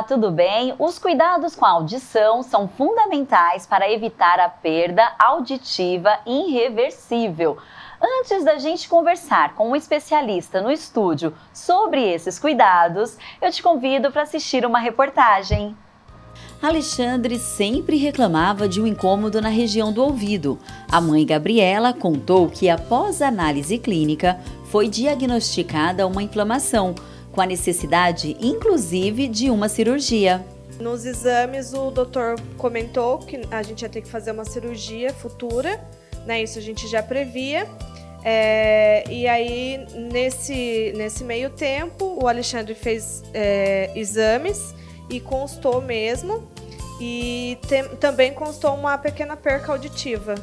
tudo bem? Os cuidados com a audição são fundamentais para evitar a perda auditiva irreversível. Antes da gente conversar com um especialista no estúdio sobre esses cuidados, eu te convido para assistir uma reportagem. Alexandre sempre reclamava de um incômodo na região do ouvido. A mãe Gabriela contou que após a análise clínica foi diagnosticada uma inflamação, com a necessidade, inclusive, de uma cirurgia. Nos exames, o doutor comentou que a gente ia ter que fazer uma cirurgia futura, né? Isso a gente já previa. E aí, nesse meio tempo, o Alexandre fez exames e constou mesmo. E também constou uma pequena perca auditiva.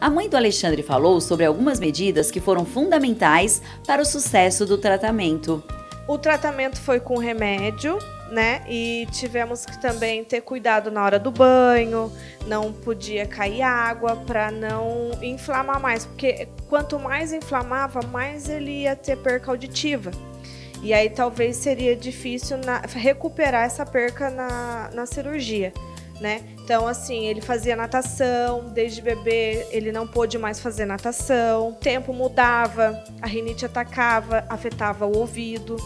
A mãe do Alexandre falou sobre algumas medidas que foram fundamentais para o sucesso do tratamento. O tratamento foi com remédio, né? E tivemos que também ter cuidado na hora do banho, não podia cair água para não inflamar mais, porque quanto mais inflamava, mais ele ia ter perca auditiva. E aí talvez seria difícil recuperar essa perca na cirurgia, né? Então, assim, ele fazia natação, desde bebê ele não pôde mais fazer natação, o tempo mudava, a rinite atacava, afetava o ouvido.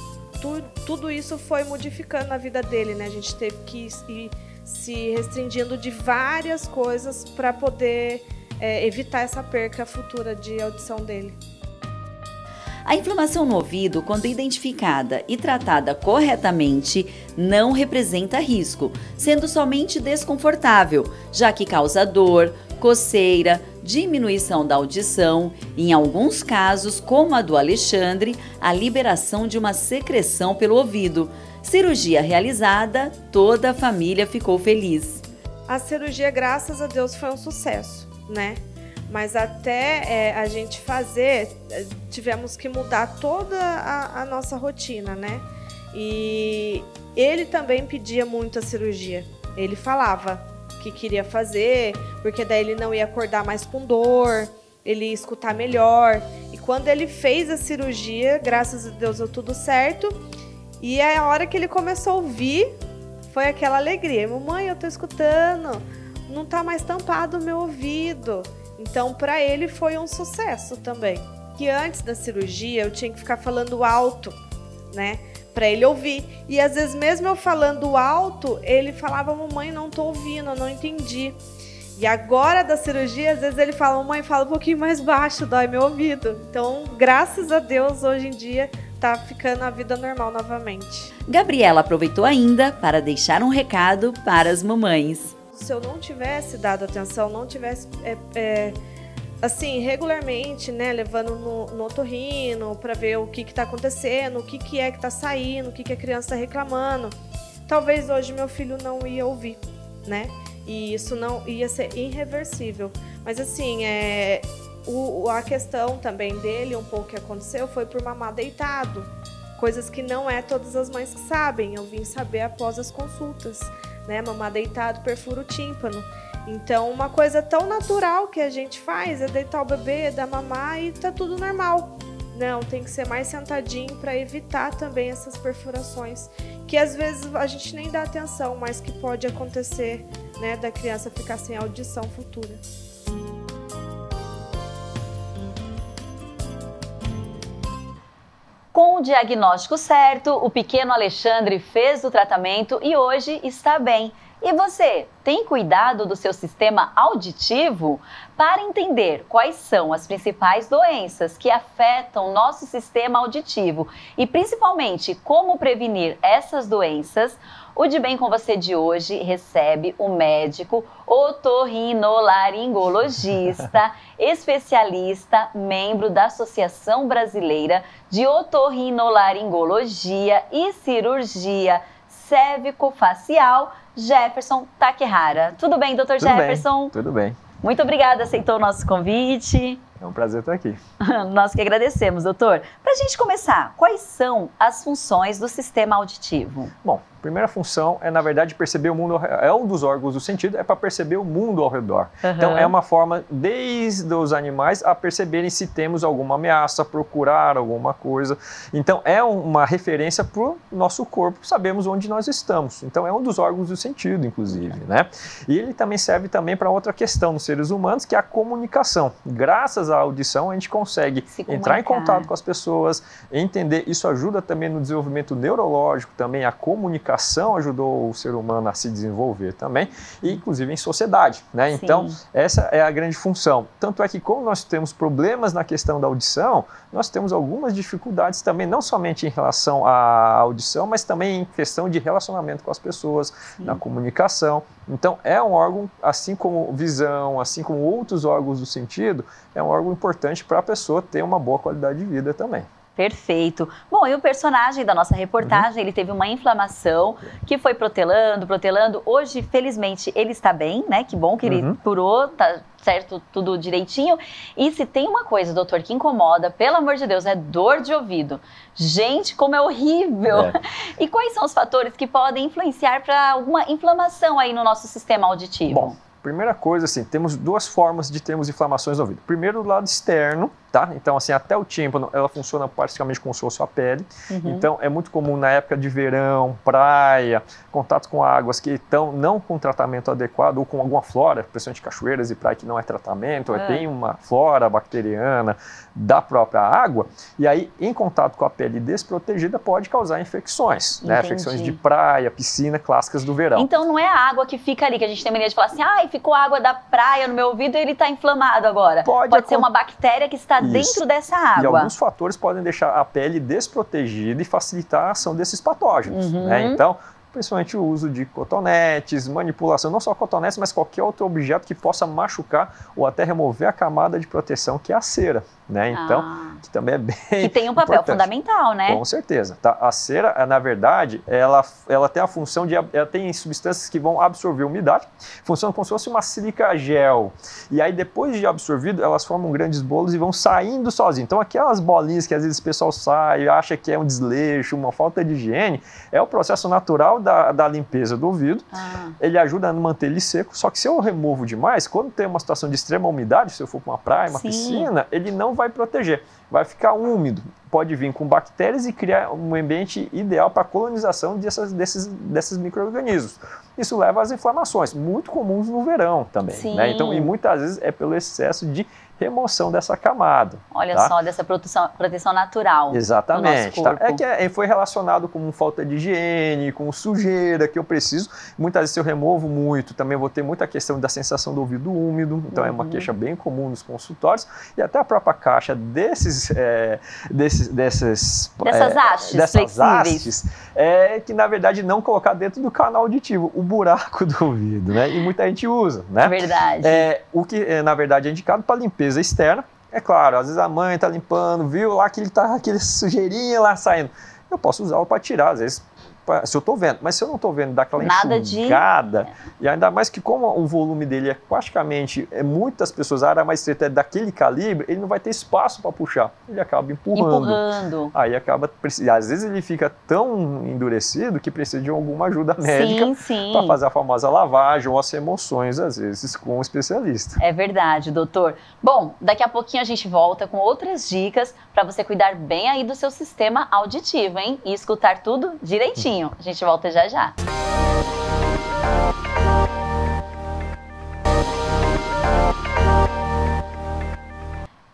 Tudo isso foi modificando a vida dele, né? A gente teve que ir se restringindo de várias coisas para poder evitar essa perca futura de audição dele. A inflamação no ouvido, quando identificada e tratada corretamente, não representa risco, sendo somente desconfortável, já que causa dor, coceira, diminuição da audição e, em alguns casos, como a do Alexandre, a liberação de uma secreção pelo ouvido. Cirurgia realizada, toda a família ficou feliz. A cirurgia, graças a Deus, foi um sucesso, né? Mas até a gente fazer, tivemos que mudar toda a nossa rotina, né? E ele também pedia muito a cirurgia. Ele falava que queria fazer, porque daí ele não ia acordar mais com dor, ele ia escutar melhor. E quando ele fez a cirurgia, graças a Deus deu tudo certo. E a hora que ele começou a ouvir, foi aquela alegria. Mamãe, eu tô escutando, não tá mais tampado o meu ouvido. Então, para ele foi um sucesso também. Que antes da cirurgia eu tinha que ficar falando alto, né? Para ele ouvir. E às vezes, mesmo eu falando alto, ele falava: mamãe, não tô ouvindo, eu não entendi. E agora da cirurgia, às vezes ele fala: mamãe, fala um pouquinho mais baixo, dói meu ouvido. Então, graças a Deus, hoje em dia tá ficando a vida normal novamente. Gabriela aproveitou ainda para deixar um recado para as mamães. Se eu não tivesse dado atenção, não tivesse, assim, regularmente, né, levando no otorrino para ver o que está acontecendo, o que é que está saindo, o que a criança está reclamando, talvez hoje meu filho não ia ouvir, né? E isso não ia ser irreversível. Mas, assim, a questão também dele, um pouco que aconteceu, foi por mamar deitado. Coisas que não é todas as mães que sabem, eu vim saber após as consultas. Né, mamar deitado perfura o tímpano. Então, uma coisa tão natural que a gente faz é deitar o bebê, dar mamar e tá tudo normal. Não, tem que ser mais sentadinho para evitar também essas perfurações, que às vezes a gente nem dá atenção, mas que pode acontecer, né, da criança ficar sem audição futura. Com o diagnóstico certo, o pequeno Alexandre fez o tratamento e hoje está bem. E você, tem cuidado do seu sistema auditivo? Para entender quais são as principais doenças que afetam nosso sistema auditivo e principalmente como prevenir essas doenças, o De Bem com Você de hoje recebe o médico otorrinolaringologista, especialista, membro da Associação Brasileira de Otorrinolaringologia e Cirurgia Cérvico-Facial, Jefferson Takehara. Tudo bem, doutor Jefferson? Tudo bem. Muito obrigada, aceitou o nosso convite. É um prazer estar aqui. Nós que agradecemos, doutor. Para a gente começar, quais são as funções do sistema auditivo? Bom, a primeira função é, na verdade, perceber o mundo, é um dos órgãos do sentido, é para perceber o mundo ao redor. Então, é uma forma, desde os animais, a perceberem se temos alguma ameaça, procurar alguma coisa. Então, é uma referência para o nosso corpo, sabemos onde nós estamos. Então, é um dos órgãos do sentido, inclusive, né? E ele também serve também para outra questão nos seres humanos, que é a comunicação. Graças à audição, a gente consegue entrar em contato com as pessoas, entender. Isso ajuda também no desenvolvimento neurológico, também a comunicação ajudou o ser humano a se desenvolver também, e inclusive em sociedade, né? Então, essa é a grande função. Tanto é que, como nós temos problemas na questão da audição, nós temos algumas dificuldades também, não somente em relação à audição, mas também em questão de relacionamento com as pessoas, na comunicação. Então, é um órgão, assim como visão, assim como outros órgãos do sentido, é um órgão importante para a pessoa ter uma boa qualidade de vida também. Perfeito. Bom, e o personagem da nossa reportagem, ele teve uma inflamação que foi protelando. Hoje, felizmente, ele está bem, né? Que bom que ele curou, tá certo, tudo direitinho. E se tem uma coisa, doutor, que incomoda, pelo amor de Deus, é dor de ouvido. Gente, como é horrível! E quais são os fatores que podem influenciar para alguma inflamação aí no nosso sistema auditivo? Bom, primeira coisa, assim, temos duas formas de termos inflamações no ouvido. Primeiro, do lado externo, tá? Então, assim, até o tímpano, ela funciona praticamente como se fosse a pele. Então, é muito comum na época de verão, praia, contato com águas que estão não com tratamento adequado ou com alguma flora, principalmente cachoeiras e praia que não é tratamento, tem uma flora bacteriana da própria água, e aí, em contato com a pele desprotegida, pode causar infecções, né? Infecções de praia, piscina, clássicas do verão. Então, não é a água que fica ali, que a gente tem mania de falar assim, ai, ficou água da praia no meu ouvido e ele está inflamado agora. Pode ser uma bactéria que está dentro dessa água. E alguns fatores podem deixar a pele desprotegida e facilitar a ação desses patógenos, né? Então, principalmente o uso de cotonetes, manipulação, não só cotonetes, mas qualquer outro objeto que possa machucar ou até remover a camada de proteção, que é a cera, né? Então, que também é bem que tem um papel importante. Fundamental, né? Com certeza. Tá? A cera, na verdade, ela tem a função de... Ela tem substâncias que vão absorver umidade, funciona como se fosse uma sílica gel. E aí, depois de absorvido, elas formam grandes bolos e vão saindo sozinhas. Então, aquelas bolinhas que às vezes o pessoal sai, acha que é um desleixo, uma falta de higiene, é o processo natural da limpeza do ouvido. Ele ajuda a manter ele seco, só que se eu removo demais, quando tem uma situação de extrema umidade, se eu for para uma praia, uma piscina, ele não vai proteger, vai ficar úmido, pode vir com bactérias e criar um ambiente ideal para a colonização desses micro-organismos. Isso leva às inflamações, muito comuns no verão também, né? Então, e muitas vezes é pelo excesso de remoção dessa camada. Olha só, dessa proteção natural. Exatamente. Do nosso corpo. É que foi relacionado com falta de higiene, com sujeira que eu preciso. Muitas vezes, se eu removo muito, também vou ter muita questão da sensação do ouvido úmido. Então, é uma queixa bem comum nos consultórios. E até a própria caixa dessas hastes, que, na verdade, não colocar dentro do canal auditivo, o buraco do ouvido, né? E muita gente usa, né? Verdade. O que, na verdade, é indicado para limpeza externa. É claro, às vezes a mãe está limpando, viu lá que ele tá aquele sujeirinha lá saindo. Eu posso usá-lo para tirar, às vezes, se eu estou vendo. Mas se eu não estou vendo, dá aquela enxugada. E ainda mais que como o volume dele é praticamente, muitas pessoas, a área mais estreita é daquele calibre, ele não vai ter espaço para puxar. Ele acaba empurrando. Aí acaba, às vezes ele fica tão endurecido que precisa de alguma ajuda médica para fazer a famosa lavagem ou as remoções, às vezes, com um especialista. É verdade, doutor. Bom, daqui a pouquinho a gente volta com outras dicas para você cuidar bem aí do seu sistema auditivo, hein? E escutar tudo direitinho. A gente volta já já.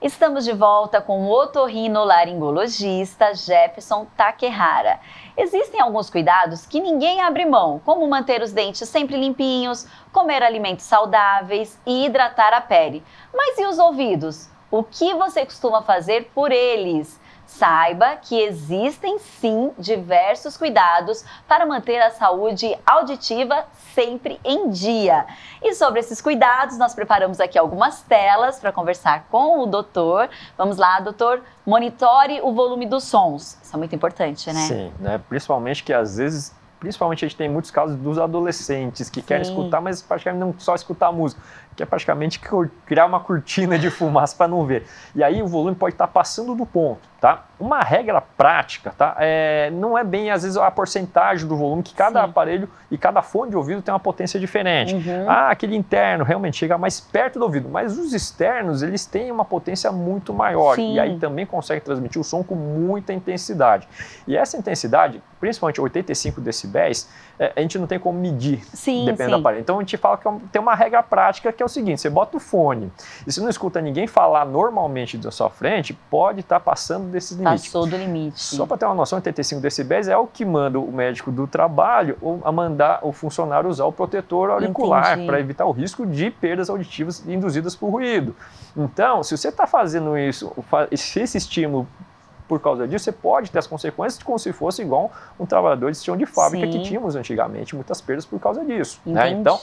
Estamos de volta com o otorrinolaringologista Jefferson Takehara. Existem alguns cuidados que ninguém abre mão, como manter os dentes sempre limpinhos, comer alimentos saudáveis e hidratar a pele. Mas e os ouvidos? O que você costuma fazer por eles? Saiba que existem sim diversos cuidados para manter a saúde auditiva sempre em dia. E sobre esses cuidados, nós preparamos aqui algumas telas para conversar com o doutor. Vamos lá, doutor, monitore o volume dos sons. Isso é muito importante, né? Sim, né? Principalmente que às vezes... Principalmente a gente tem muitos casos dos adolescentes que querem escutar, mas praticamente não só escutar música. que é praticamente criar uma cortina de fumaça para não ver. E aí o volume pode estar passando do ponto, tá? Uma regra prática, tá? Não é bem, às vezes, a porcentagem do volume, que cada aparelho e cada fone de ouvido tem uma potência diferente. Aquele interno realmente chega mais perto do ouvido, mas os externos, eles têm uma potência muito maior. E aí também consegue transmitir o som com muita intensidade. E essa intensidade, principalmente 85 decibéis, a gente não tem como medir, dependendo do aparelho. Então a gente fala que tem uma regra prática que é o seguinte: você bota o fone e se não escuta ninguém falar normalmente da sua frente, pode estar passando desses limites. Passou do limite. Só para ter uma noção, 85 decibéis é o que manda o médico do trabalho a mandar o funcionário usar o protetor auricular para evitar o risco de perdas auditivas induzidas por ruído. Então, se você está fazendo isso, esse estímulo por causa disso, você pode ter as consequências como se fosse igual um trabalhador de chão de fábrica que tínhamos antigamente, muitas perdas por causa disso. Né? Então,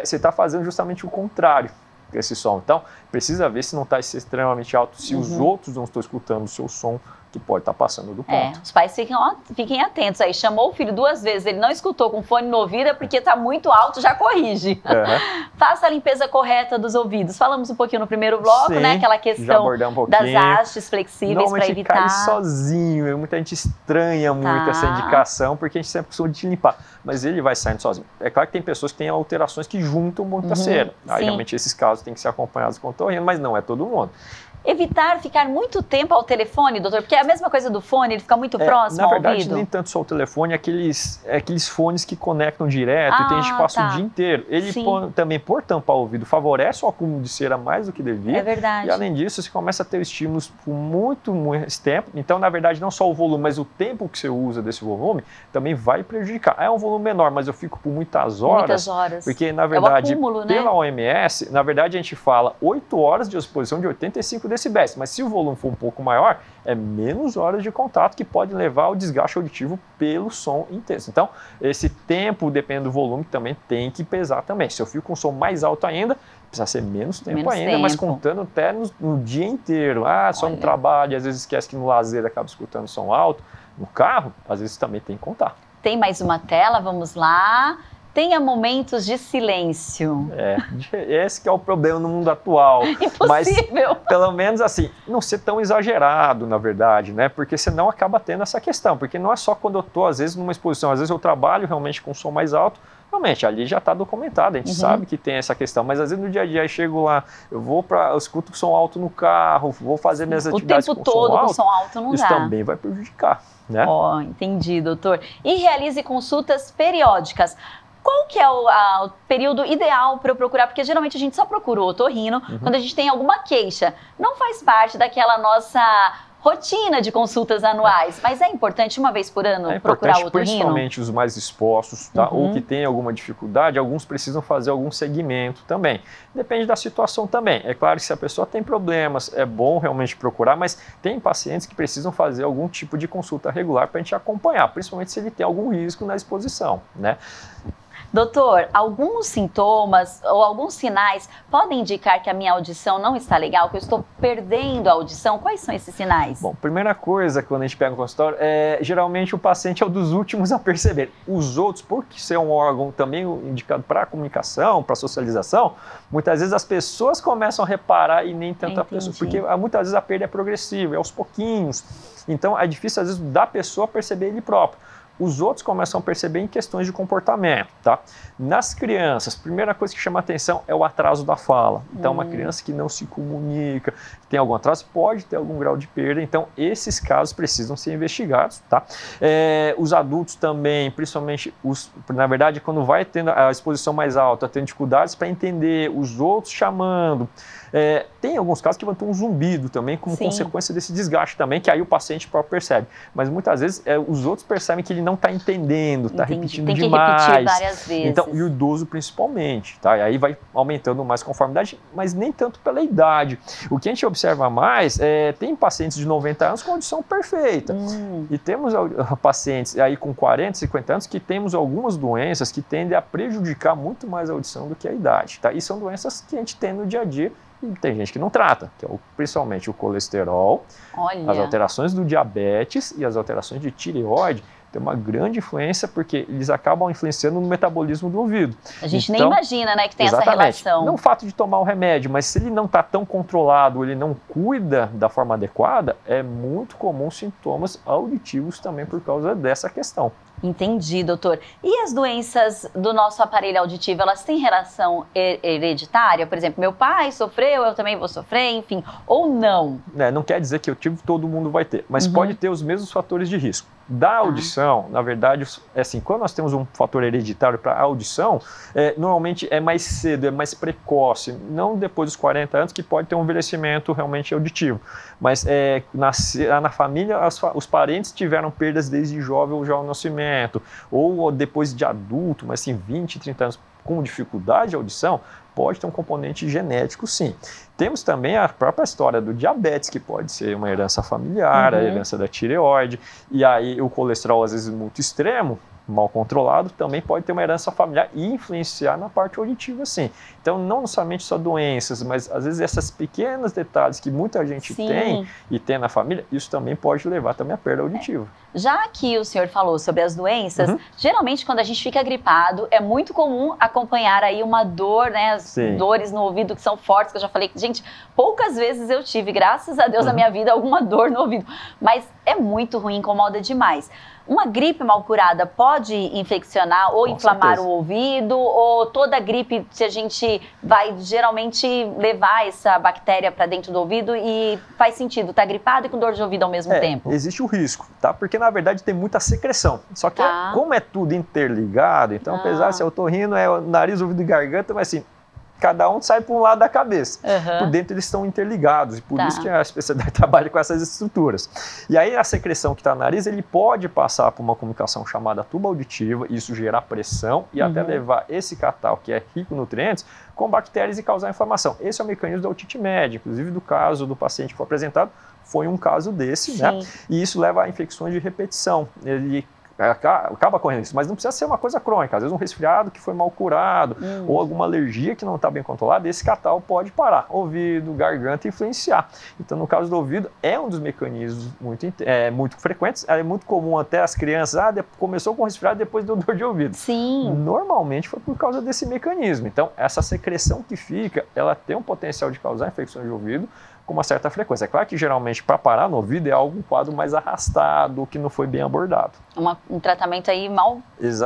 você está fazendo justamente o contrário desse som. Então, precisa ver se não está extremamente alto, se os outros não estão escutando o seu som, que pode estar passando do ponto. Os pais fiquem atentos aí. Chamou o filho 2 vezes, ele não escutou com fone no ouvido, é porque está muito alto, já corrige. Faça a limpeza correta dos ouvidos. Falamos um pouquinho no primeiro bloco, né? Aquela questão das hastes flexíveis para evitar. Cai sozinho, muita gente estranha muito essa indicação, porque a gente sempre precisa de limpar. Mas ele vai saindo sozinho. É claro que tem pessoas que têm alterações que juntam muita cera. Aí realmente esses casos têm que ser acompanhados com otorrino, mas não é todo mundo. Evitar ficar muito tempo ao telefone, doutor, porque é a mesma coisa do fone, ele fica muito próximo ao ouvido. Na verdade, nem tanto só o telefone, aqueles fones que conectam direto e tem gente que passa o dia inteiro. Ele também, por tampar o ouvido, favorece o acúmulo de cera mais do que devia. É verdade. E além disso, você começa a ter estímulos por muito tempo. Então, na verdade, não só o volume, mas o tempo que você usa desse volume também vai prejudicar. É um volume menor, mas eu fico por muitas horas. Muitas horas. Porque, na verdade, acúmulo, pela OMS, na verdade, a gente fala 8 horas de exposição de 85 decibéis, mas se o volume for um pouco maior, é menos horas de contato que pode levar ao desgaste auditivo pelo som intenso. Então, esse tempo, dependendo do volume, também tem que pesar também. Se eu fico com um som mais alto ainda, precisa ser menos tempo ainda, mas contando até no dia inteiro. Só no trabalho, às vezes esquece que no lazer acaba escutando som alto. No carro, às vezes também tem que contar. Tem mais uma tela, vamos lá. Tenha momentos de silêncio. Esse que é o problema no mundo atual. Impossível. Mas, pelo menos assim, não ser tão exagerado, na verdade, né? Porque senão acaba tendo essa questão. Porque não é só quando eu estou, às vezes, numa exposição. Às vezes eu trabalho realmente com som mais alto. Realmente, ali já está documentado, a gente sabe que tem essa questão. Mas às vezes no dia a dia eu chego lá, eu escuto com som alto no carro, vou fazer minhas atividades com som alto. O tempo todo com som alto não dá. Isso também vai prejudicar, né? Entendi, doutor. E realize consultas periódicas. Qual que é o período ideal para eu procurar? Porque geralmente a gente só procura o otorrino quando a gente tem alguma queixa. Não faz parte daquela nossa rotina de consultas anuais, mas é importante uma vez por ano procurar o otorrino? Principalmente os mais expostos, tá? Ou que têm alguma dificuldade, alguns precisam fazer algum segmento também. Depende da situação também. É claro que se a pessoa tem problemas, é bom realmente procurar, mas tem pacientes que precisam fazer algum tipo de consulta regular para a gente acompanhar, principalmente se ele tem algum risco na exposição, né? Doutor, alguns sintomas ou alguns sinais podem indicar que a minha audição não está legal, que eu estou perdendo a audição? Quais são esses sinais? Bom, primeira coisa, quando a gente pega o consultório, geralmente o paciente é um dos últimos a perceber. Os outros, por ser um órgão também indicado para comunicação, para socialização, muitas vezes as pessoas começam a reparar e nem tanto a pessoa, porque muitas vezes a perda é progressiva, é aos pouquinhos. Então é difícil às vezes da pessoa perceber ele próprio. Os outros começam a perceber em questões de comportamento, tá? Nas crianças, a primeira coisa que chama atenção é o atraso da fala. Então, uma criança que não se comunica, tem algum atraso, pode ter algum grau de perda. Então, esses casos precisam ser investigados, tá? Os adultos também, principalmente, na verdade, quando vai tendo a exposição mais alta, tem dificuldades para entender os outros chamando. Tem alguns casos que vão ter um zumbido também, como consequência desse desgaste também, que aí o paciente próprio percebe. Mas muitas vezes os outros percebem que ele não está entendendo, está repetindo demais. Tem que repetir várias vezes. Então, e o idoso principalmente, tá? E aí vai aumentando mais conforme a idade, mas nem tanto pela idade. O que a gente observa mais tem pacientes de 90 anos com audição perfeita. E temos pacientes aí com 40, 50 anos que temos algumas doenças que tendem a prejudicar muito mais a audição do que a idade, tá? E são doenças que a gente tem no dia a dia. E tem gente que não trata, que é principalmente o colesterol, as alterações do diabetes e as alterações de tireoide tem uma grande influência porque eles acabam influenciando no metabolismo do ouvido. A gente nem imagina, né, que tem essa relação. Não o fato de tomar o remédio, mas se ele não está tão controlado, ele não cuida da forma adequada, é muito comum sintomas auditivos também por causa dessa questão. Entendi, doutor. E as doenças do nosso aparelho auditivo, elas têm relação hereditária? Por exemplo, meu pai sofreu, eu também vou sofrer, enfim, ou não? Não quer dizer que eu tive, todo mundo vai ter, mas pode ter os mesmos fatores de risco. Da audição, na verdade, é assim, quando nós temos um fator hereditário para a audição, normalmente é mais cedo, é mais precoce, não depois dos 40 anos que pode ter um envelhecimento realmente auditivo, mas na família os parentes tiveram perdas desde jovem ou já ao nascimento, ou depois de adulto, mas assim, 20, 30 anos com dificuldade de audição, pode ter um componente genético, sim. Temos também a própria história do diabetes, que pode ser uma herança familiar, a herança da tireoide, e aí o colesterol, às vezes, muito extremo, mal controlado, também pode ter uma herança familiar e influenciar na parte auditiva, sim. Então, não somente só doenças, mas às vezes esses pequenos detalhes que muita gente tem e tem na família, isso também pode levar também à perda auditiva. Já que o senhor falou sobre as doenças, geralmente quando a gente fica gripado, é muito comum acompanhar aí uma dor, né, as dores no ouvido que são fortes, que eu já falei, gente, poucas vezes eu tive, graças a Deus, na minha vida, alguma dor no ouvido, mas é muito ruim, incomoda demais. Uma gripe mal curada pode infeccionar ou inflamar o ouvido, ou toda gripe, se a gente vai geralmente levar essa bactéria para dentro do ouvido e faz sentido, tá gripado e com dor de ouvido ao mesmo tempo? Existe o risco, tá? Porque na verdade tem muita secreção, só que como é tudo interligado, então apesar de ser otorrino, é o nariz, ouvido e garganta, mas assim, cada um sai para um lado da cabeça. Por dentro eles estão interligados, e por isso que a especialidade trabalha com essas estruturas. E aí a secreção que está no nariz, ele pode passar por uma comunicação chamada tuba auditiva, isso gerar pressão e até levar esse catarro, que é rico em nutrientes, com bactérias e causar inflamação. Esse é o mecanismo da otite média, inclusive do caso do paciente que foi apresentado, foi um caso desse, né? E isso leva a infecções de repetição. Ele acaba correndo isso, mas não precisa ser uma coisa crônica, às vezes um resfriado que foi mal curado ou alguma alergia que não está bem controlada, esse catarro pode parar, ouvido, garganta, influenciar. Então no caso do ouvido é um dos mecanismos muito frequentes, é muito comum até as crianças, começou com resfriado depois deu dor de ouvido. Normalmente foi por causa desse mecanismo, então essa secreção que fica, ela tem um potencial de causar infecções de ouvido com uma certa frequência. É claro que geralmente para parar no ouvido é um quadro mais arrastado, que não foi bem abordado. Um tratamento aí mal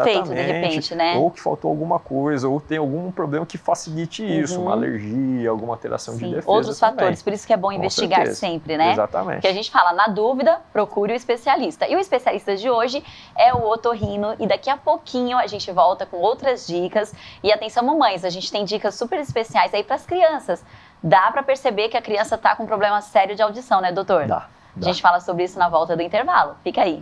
feito, de repente, né? Ou que faltou alguma coisa, ou tem algum problema que facilite isso, uma alergia, alguma alteração de defesa. Outros fatores, por isso que é bom investigar sempre, né? Exatamente. Porque a gente fala, na dúvida, procure o especialista. E o especialista de hoje é o otorrino, e daqui a pouquinho a gente volta com outras dicas. E atenção, mamães, a gente tem dicas super especiais aí para as crianças. Dá para perceber que a criança está com um problema sério de audição, né, doutor? Dá. A gente fala sobre isso na volta do intervalo. Fica aí.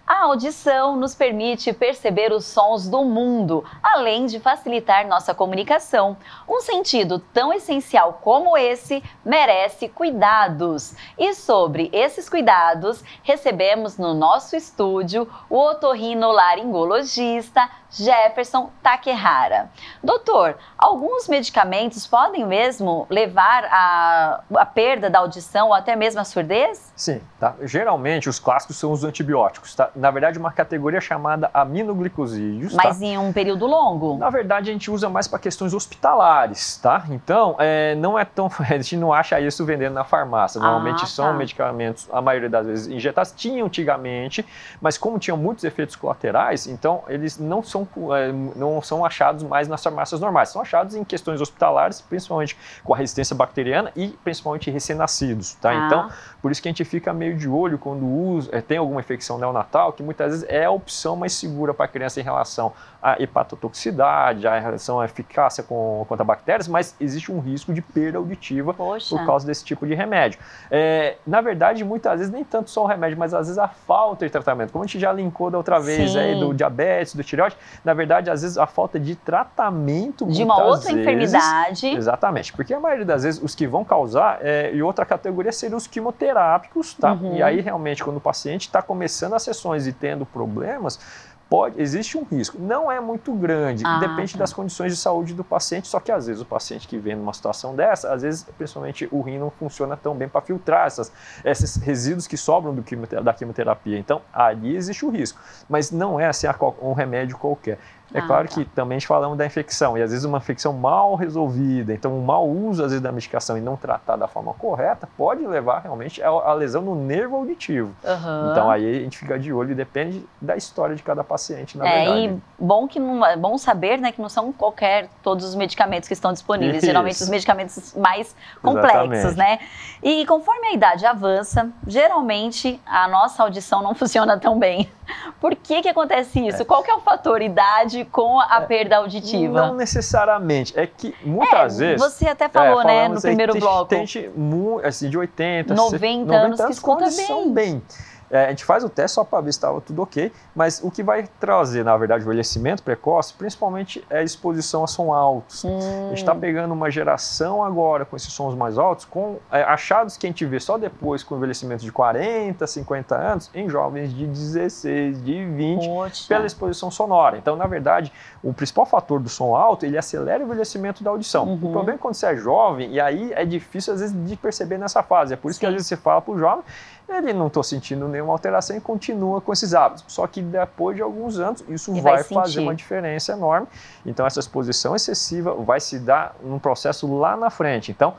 A audição nos permite perceber os sons do mundo, além de facilitar nossa comunicação. Um sentido tão essencial como esse merece cuidados. E sobre esses cuidados, recebemos no nosso estúdio o otorrinolaringologista Jefferson Takehara. Doutor, alguns medicamentos podem mesmo levar à perda da audição ou até mesmo à surdez? Sim, tá? Geralmente os clássicos são os antibióticos, tá? Na verdade, uma categoria chamada aminoglicosídeos. Mas em um período longo? Na verdade, a gente usa mais para questões hospitalares, tá? Então, não é tão... A gente não acha isso vendendo na farmácia. Normalmente são medicamentos, a maioria das vezes, injetados. Tinham antigamente, mas como tinham muitos efeitos colaterais, então eles não são achados mais nas farmácias normais. São achados em questões hospitalares, principalmente com a resistência bacteriana e principalmente recém-nascidos, tá? Então, por isso que a gente fica meio de olho quando usa, tem alguma infecção neonatal, que muitas vezes é a opção mais segura para a criança em relação à hepatotoxicidade, em relação à eficácia contra bactérias, mas existe um risco de perda auditiva por causa desse tipo de remédio. Na verdade, muitas vezes nem tanto só o remédio, mas às vezes a falta de tratamento, como a gente já linkou da outra vez, do diabetes, do tireoide, na verdade, às vezes a falta de tratamento de uma outra enfermidade. Exatamente, porque a maioria das vezes os que vão causar, e outra categoria seriam os quimioterápicos, tá? E aí realmente quando o paciente está começando as sessões e tendo problemas, Existe um risco, não é muito grande, depende das condições de saúde do paciente, só que às vezes o paciente que vem numa situação dessa, às vezes principalmente o rim não funciona tão bem para filtrar esses resíduos que sobram da quimioterapia, então ali existe o risco, mas não é assim um remédio qualquer. É claro que também falamos da infecção, e às vezes uma infecção mal resolvida, então um mau uso às vezes da medicação e não tratar da forma correta pode levar realmente a lesão no nervo auditivo. Então aí a gente fica de olho e depende da história de cada paciente, na verdade. E bom saber, né, que não são todos os medicamentos que estão disponíveis, geralmente os medicamentos mais complexos, né? E conforme a idade avança, geralmente a nossa audição não funciona tão bem. Por que acontece isso? Qual que é o fator idade com a perda auditiva? Não necessariamente, é que muitas vezes... Você até falou, né, no primeiro bloco. Tem gente assim, de 80, 90 anos que escuta bem. A gente faz o teste só para ver se estava tudo ok, mas o que vai trazer, na verdade, o envelhecimento precoce, principalmente é a exposição a sons altos. A gente está pegando uma geração agora com esses sons mais altos, com achados que a gente vê só depois com o envelhecimento de 40, 50 anos, em jovens de 16, de 20, pela exposição sonora. Então, na verdade, o principal fator do som alto, ele acelera o envelhecimento da audição. O problema é quando você é jovem, e aí é difícil, às vezes, de perceber nessa fase. É por isso que, às vezes, você fala para o jovem, ele não estou sentindo nenhuma alteração e continua com esses hábitos. Só que depois de alguns anos, isso vai fazer uma diferença enorme. Então, essa exposição excessiva vai se dar num processo lá na frente. Então,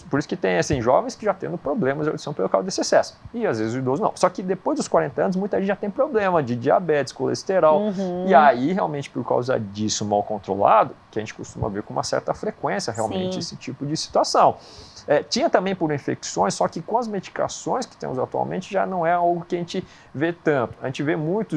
por isso que tem assim, jovens que já tendo problemas de audição por causa desse excesso. E às vezes o idoso não. Só que depois dos 40 anos, muita gente já tem problema de diabetes, colesterol. E aí, realmente, por causa disso mal controlado, que a gente costuma ver com uma certa frequência, realmente, esse tipo de situação. Tinha também por infecções, só que com as medicações que temos atualmente já não é algo que a gente vê tanto. A gente vê muito,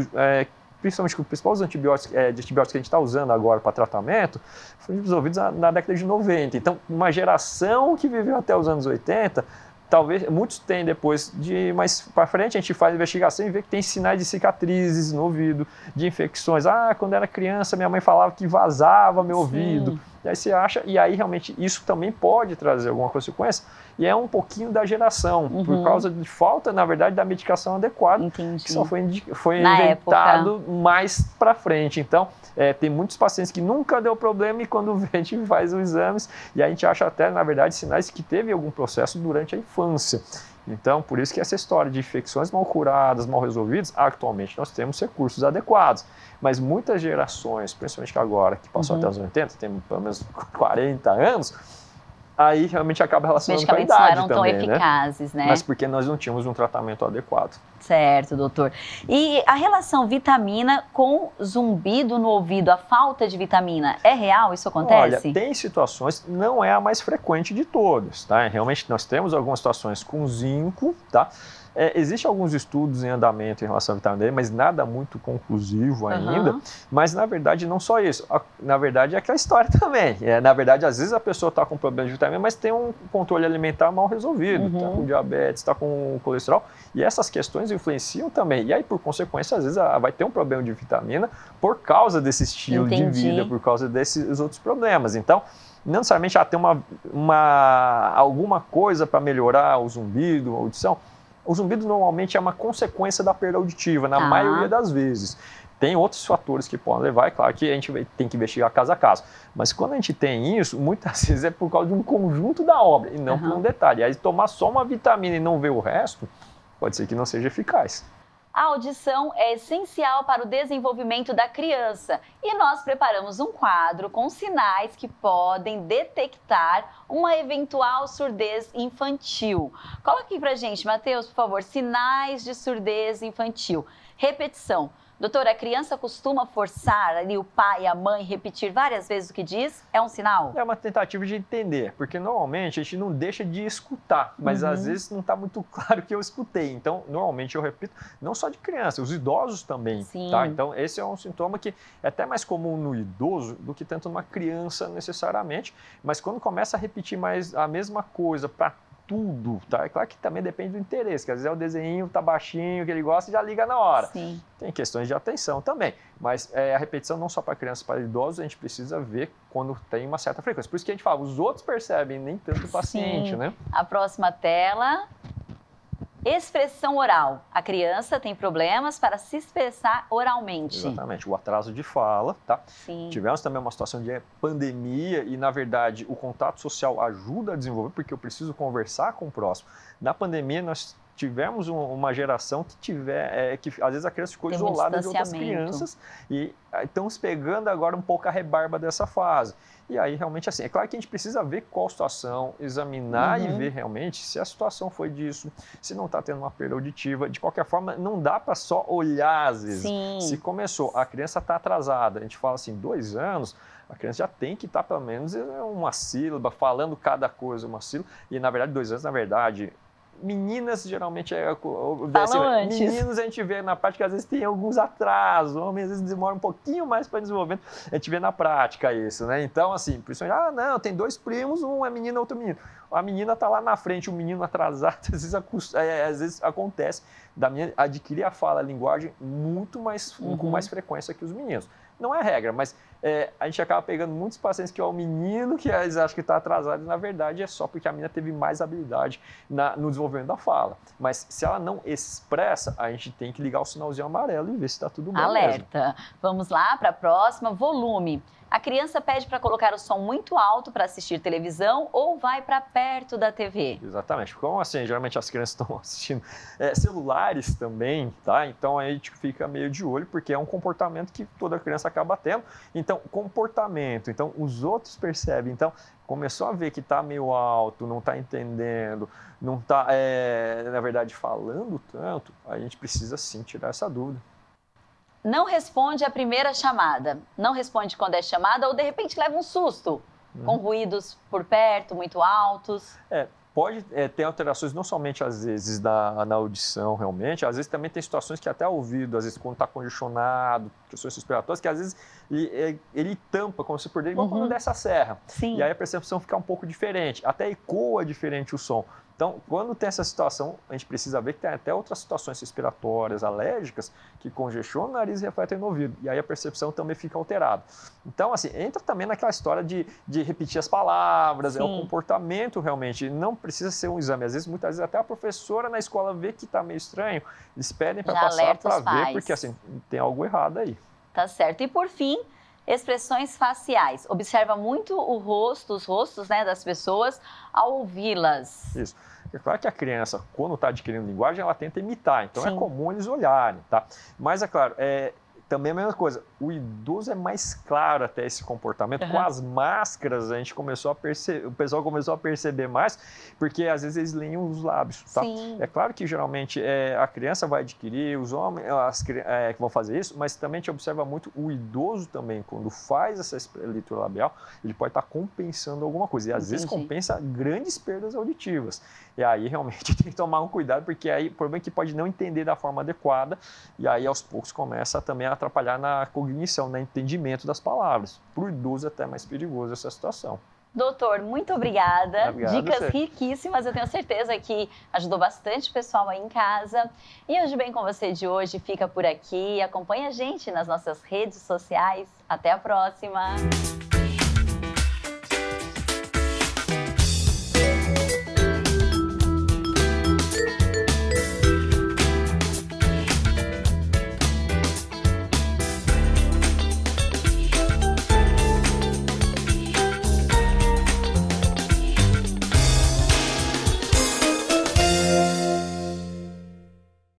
principalmente com os principais antibióticos que a gente está usando agora para tratamento, foram desenvolvidos na década de 90. Então, uma geração que viveu até os anos 80, talvez muitos têm depois, mais para frente a gente faz investigação e vê que tem sinais de cicatrizes no ouvido, de infecções. Quando era criança minha mãe falava que vazava meu ouvido. E aí você acha, e aí realmente isso também pode trazer alguma consequência, e é um pouquinho da geração, por causa de falta, na verdade, da medicação adequada, que só foi inventado mais para frente. Então, tem muitos pacientes que nunca deu problema e quando a gente faz os exames, e a gente acha até, na verdade, sinais que teve algum processo durante a infância. Então, por isso que essa história de infecções mal curadas, mal resolvidas, atualmente nós temos recursos adequados. Mas muitas gerações, principalmente agora, que passou até os 80, tem pelo menos 40 anos, aí realmente acaba relacionando com a idade também. Os medicamentos não eram tão eficazes, né? Mas porque nós não tínhamos um tratamento adequado. Certo, doutor. E a relação vitamina com zumbido no ouvido, a falta de vitamina, é real? Isso acontece? Olha, tem situações, não é a mais frequente de todas, tá? Realmente nós temos algumas situações com zinco, tá? Existem alguns estudos em andamento em relação à vitamina D, mas nada muito conclusivo ainda. Mas, na verdade, não só isso. Na verdade, é aquela história também. Na verdade, às vezes a pessoa está com problema de vitamina, mas tem um controle alimentar mal resolvido. Está com diabetes, está com colesterol. E essas questões influenciam também. E aí, por consequência, às vezes vai ter um problema de vitamina por causa desse estilo de vida, por causa desses outros problemas. Então, não necessariamente tem alguma coisa para melhorar o zumbido, a audição. O zumbido normalmente é uma consequência da perda auditiva, na maioria das vezes. Tem outros fatores que podem levar, é claro que a gente tem que investigar caso a caso. Mas quando a gente tem isso, muitas vezes é por causa de um conjunto da obra, e não por um detalhe. Aí tomar só uma vitamina e não ver o resto, pode ser que não seja eficaz. A audição é essencial para o desenvolvimento da criança e nós preparamos um quadro com sinais que podem detectar uma eventual surdez infantil. Coloque aqui pra gente, Matheus, por favor, sinais de surdez infantil. Repetição. Doutora, a criança costuma forçar ali o pai e a mãe repetir várias vezes o que diz? É um sinal? É uma tentativa de entender, porque normalmente a gente não deixa de escutar, mas às vezes não está muito claro que eu escutei. Então, normalmente eu repito, não só de criança, os idosos também. Tá? Então, esse é um sintoma que é até mais comum no idoso do que tanto numa criança necessariamente, mas quando começa a repetir mais a mesma coisa para tudo, tá? É claro que também depende do interesse, que às vezes é o desenho, tá baixinho, que ele gosta e já liga na hora. Tem questões de atenção também, mas a repetição não só para crianças, para idosos, a gente precisa ver quando tem uma certa frequência. Por isso que a gente fala, os outros percebem, nem tanto o paciente, né? A próxima tela. Expressão oral. A criança tem problemas para se expressar oralmente. Exatamente, o atraso de fala, tá? Sim. Tivemos também uma situação de pandemia e, na verdade, o contato social ajuda a desenvolver, porque eu preciso conversar com o próximo. Na pandemia, nós tivemos uma geração que às vezes a criança ficou isolada de outras crianças e estamos pegando agora um pouco a rebarba dessa fase. E aí, realmente, assim, é claro que a gente precisa ver qual situação, examinar e ver realmente se a situação foi disso, se não está tendo uma perda auditiva. De qualquer forma, não dá para só olhar, às vezes. Sim. Se começou, a criança está atrasada, a gente fala assim, 2 anos, a criança já tem que estar pelo menos uma sílaba, falando cada coisa uma sílaba. E, na verdade, 2 anos, na verdade... Meninas geralmente falam antes. Meninos a gente vê na prática, às vezes tem alguns atrasos, homens às vezes demora um pouquinho mais para desenvolvimento, a gente vê na prática isso, né? Então, assim, principalmente, não, tem 2 primos, um é menina, outro menino. A menina tá lá na frente, o menino atrasado, às vezes acontece da menina adquirir a fala, a linguagem muito mais, com mais frequência que os meninos. Não é regra, mas a gente acaba pegando muitos pacientes que é o menino que eles acham que está atrasado e, na verdade, é só porque a menina teve mais habilidade no desenvolvimento da fala. Mas se ela não expressa, a gente tem que ligar o sinalzinho amarelo e ver se está tudo bem. Alerta. Mesmo. Vamos lá para a próxima. Volume. A criança pede para colocar o som muito alto para assistir televisão ou vai para perto da TV? Exatamente. Como assim, geralmente as crianças estão assistindo celulares também, tá? Então a gente fica meio de olho, porque é um comportamento que toda criança acaba tendo. Então, comportamento. Então, os outros percebem. Então, começou a ver que está meio alto, não está entendendo, não está, na verdade, falando tanto, a gente precisa sim tirar essa dúvida. Não responde a primeira chamada, não responde quando é chamada ou de repente leva um susto, com ruídos por perto, muito altos. Pode ter alterações não somente às vezes na audição realmente, às vezes também tem situações que até o ouvido, às vezes quando está congestionado, questões respiratórias, que às vezes ele tampa, como se por dentro, igual quando desce a serra. Sim. E aí a percepção fica um pouco diferente, até ecoa diferente o som. Então, quando tem essa situação, a gente precisa ver que tem até outras situações respiratórias, alérgicas, que congestionam o nariz e refletem no ouvido. E aí a percepção também fica alterada. Então, assim, entra também naquela história de repetir as palavras, é o comportamento realmente. Não precisa ser um exame. Às vezes, muitas vezes, até a professora na escola vê que está meio estranho, eles pedem para passar para ver, porque assim, tem algo errado aí. Tá certo. E por fim, expressões faciais. Observa muito os rostos, né, das pessoas ao ouvi-las. Isso. É claro que a criança, quando está adquirindo linguagem, ela tenta imitar. Então é comum eles olharem, tá? Mas é claro, também a mesma coisa, o idoso é mais claro até esse comportamento. Com as máscaras a gente começou a perceber, o pessoal começou a perceber mais, porque às vezes eles leem os lábios, tá? Sim. É claro que geralmente a criança vai adquirir, os homens que vão fazer isso, mas também a gente observa muito o idoso também, quando faz essa leitura labial, ele pode estar compensando alguma coisa, e às vezes compensa grandes perdas auditivas. E aí realmente tem que tomar um cuidado, porque aí o problema é que pode não entender da forma adequada, e aí aos poucos começa também a atrapalhar na cognição, no entendimento das palavras. Para o idoso é até mais perigoso essa situação. Doutor, muito obrigada. Obrigado, Dicas você. riquíssimas, eu tenho certeza que ajudou bastante o pessoal aí em casa. E Hoje Bem Com Você de hoje fica por aqui. Acompanhe a gente nas nossas redes sociais. Até a próxima!